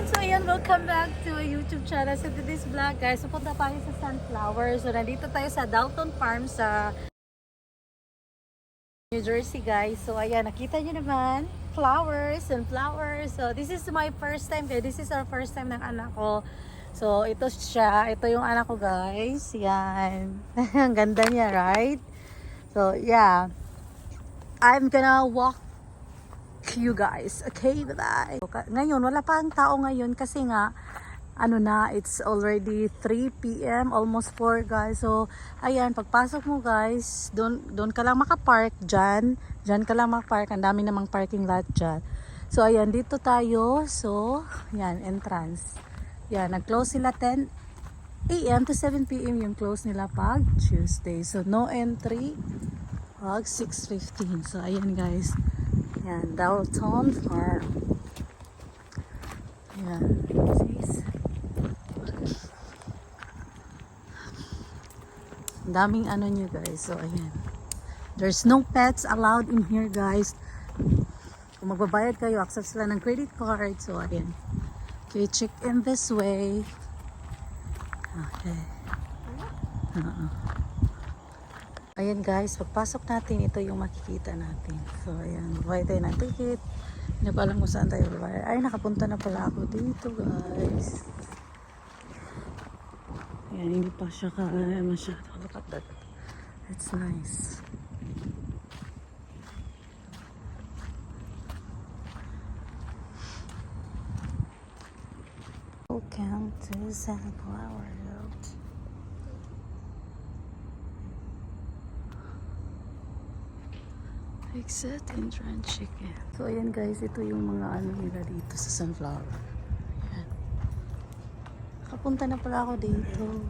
So ayan, welcome back to a YouTube channel. So today's vlog guys, pupunta tayo sa Sunflower. So nandito tayo sa Dalton Farm sa New Jersey guys. So ayan, nakita nyo naman, flowers and flowers. So this is my first time guys. This is our first time ng anak ko. So ito siya, ito yung anak ko guys. Yan. Ang ganda niya, right? So yeah, I'm gonna walk you guys. Okay, bye-bye. Ngayon, wala pa ang tao ngayon kasi nga, ano na, it's already 3 p.m. almost 4 guys. So, ayan, pagpasok mo guys, doon ka lang makapark dyan. Dyan ka lang makapark. Ang dami namang parking lot dyan. So, ayan, dito tayo. So, ayan, entrance. Ayan, nag-close sila 10 a.m. to 7 p.m. yung close nila pag Tuesday. So, no entry pag 6:15. So, ayan guys. Yan, Dalton Farm. Yan, sis. Ang daming ano nyo guys. So, ayan. There's no pets allowed in here guys. Kung magbabayad kayo, accept sila ng credit card. So, ayan. Okay, check in this way. Okay. Ayan guys, pagpasok natin, ito yung makikita natin. So ayan, buhay tayo ng ticket. Hindi pa alam kung saan tayo babayad. Ay, nakapunta na pala ako dito guys. Ayan, hindi pa siya masyado. Look at that. It's nice. Welcome to Sunflower Road. Exit entrance chicken. So ayan guys, ito yung mga ano nila dito sa Sunflower. Ayan. Nakapunta na pala ako dito.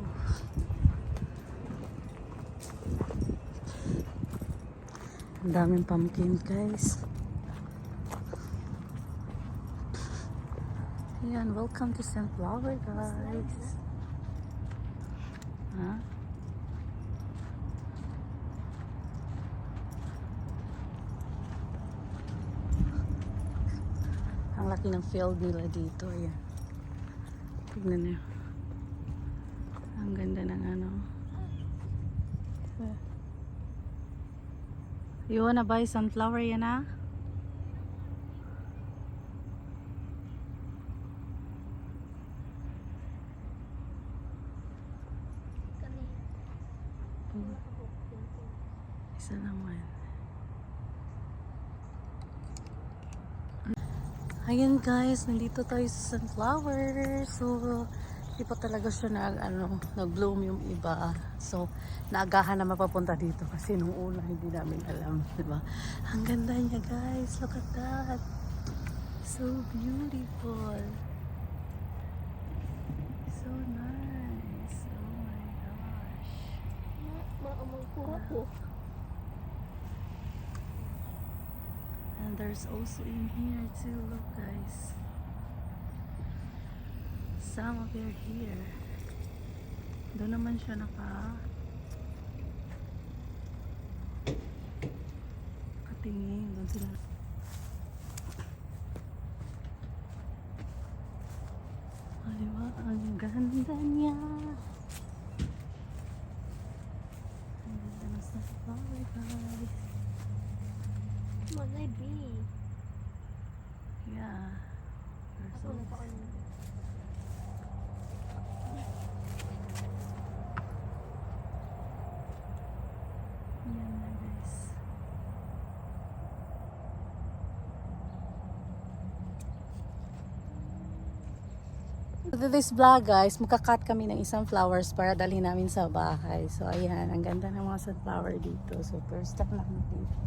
Ang daming pumpkin guys. Ayan, welcome to Sunflower guys. Huh? Ang laki ng field nila dito. Ayan. Tignan niyo. Ang ganda ng ano. You wanna buy sunflower yan ah? Isa naman. Ayan guys, nandito tayo sa sunflower. So, di pa talaga siya nag-bloom yung iba. So, naagahan na mapapunta dito kasi nung una hindi namin alam, di ba? Ang ganda niya guys, look at that. So beautiful. So nice. Oh my gosh. And there's also in here too, look guys. Some of it here. Doon naman siya nakatingin. Doon sila. Oh, diba? Ang ganda niya. Ang ganda na sa flower guys. What would it be? Yeah. There's also... Yan na guys. So this vlog guys, magka-cut kami ng isang flowers para dalhin namin sa bahay. So ayan, ang ganda ng mga sunflower dito. So first time lang dito.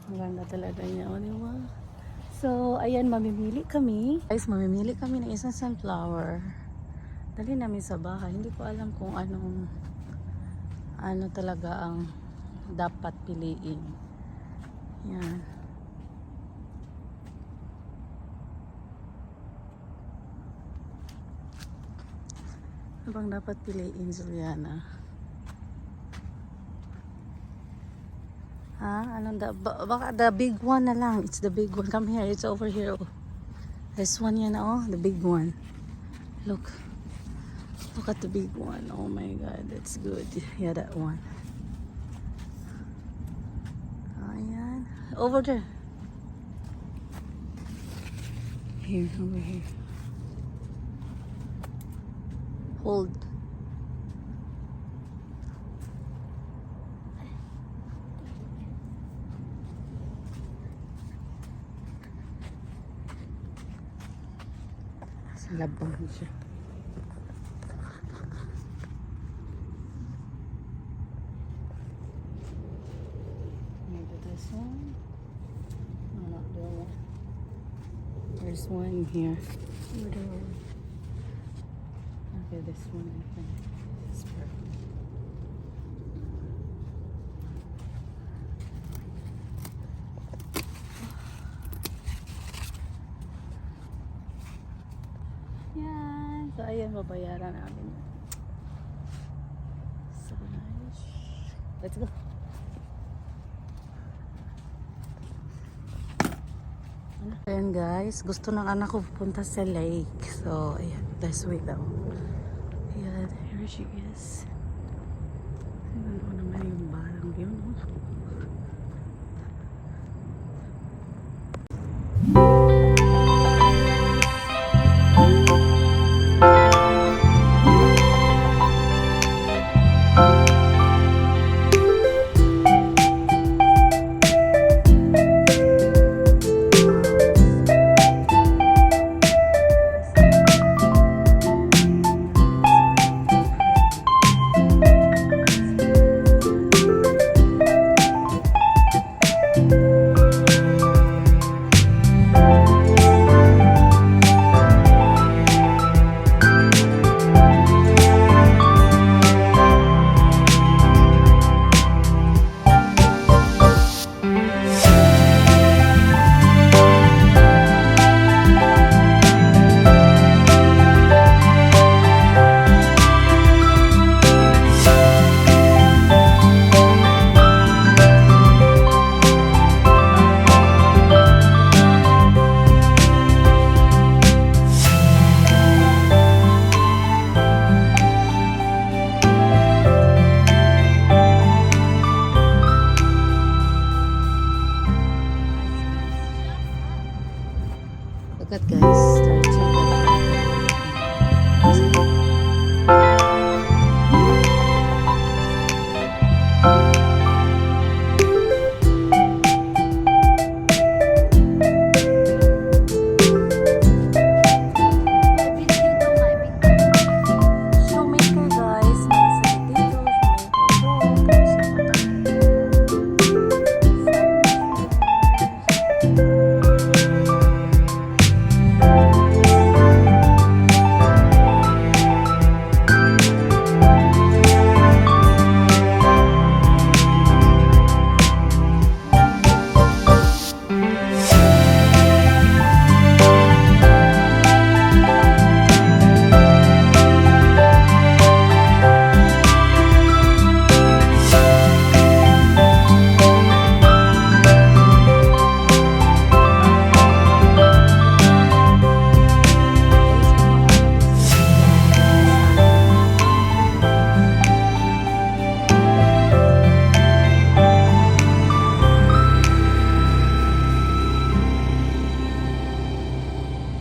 Ang ganda talaga niya, o diba? So, ayan, mamimili kami. Guys, mamimili kami ng isang sunflower. Dali namin sa bahay. Hindi ko alam kung ano talaga ang dapat piliin. Yan. Ano bang dapat piliin, Juliana? Baka the big one na lang. It's the big one. Come here. It's over here. Oh. This one yan, oh, the big one. Look. Look at the big one. Oh my god, that's good. Yeah, that one. Ayan. Over there. Here, over here. Hold. Sa labang siya. Maybe this one. No, not that one. There's one here. Over there. Okay, this one I think. It's perfect. Yan. So, ayan, babayaran namin. So nice. Let's go. Ayan guys, gusto ng anak ko pupunta sa lake. So, ayan, let's wait daw. Ayan, here she is. Tingnan ko naman yung barang yun. Look at guys, shoemaker guys, may dito,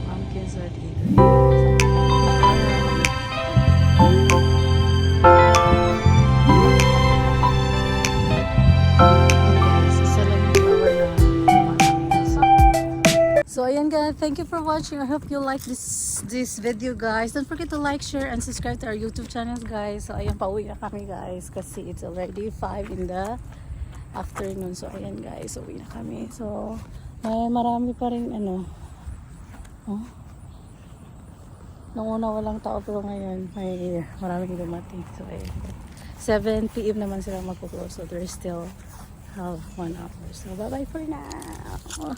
pumpkins are dito. So ayan guys, thank you for watching. I hope you like this video guys. Don't forget to like, share, and subscribe to our YouTube channel guys. So ayan, pauwi na kami guys kasi it's already 5 in the afternoon. So ayan guys, uwi na kami. So marami pa rin ano. Oh. Nung una walang tao pero ngayon may maraming dumating. So ayan. 7 PM naman sila magpo-close. So there's still have 1 hour. So bye bye for now.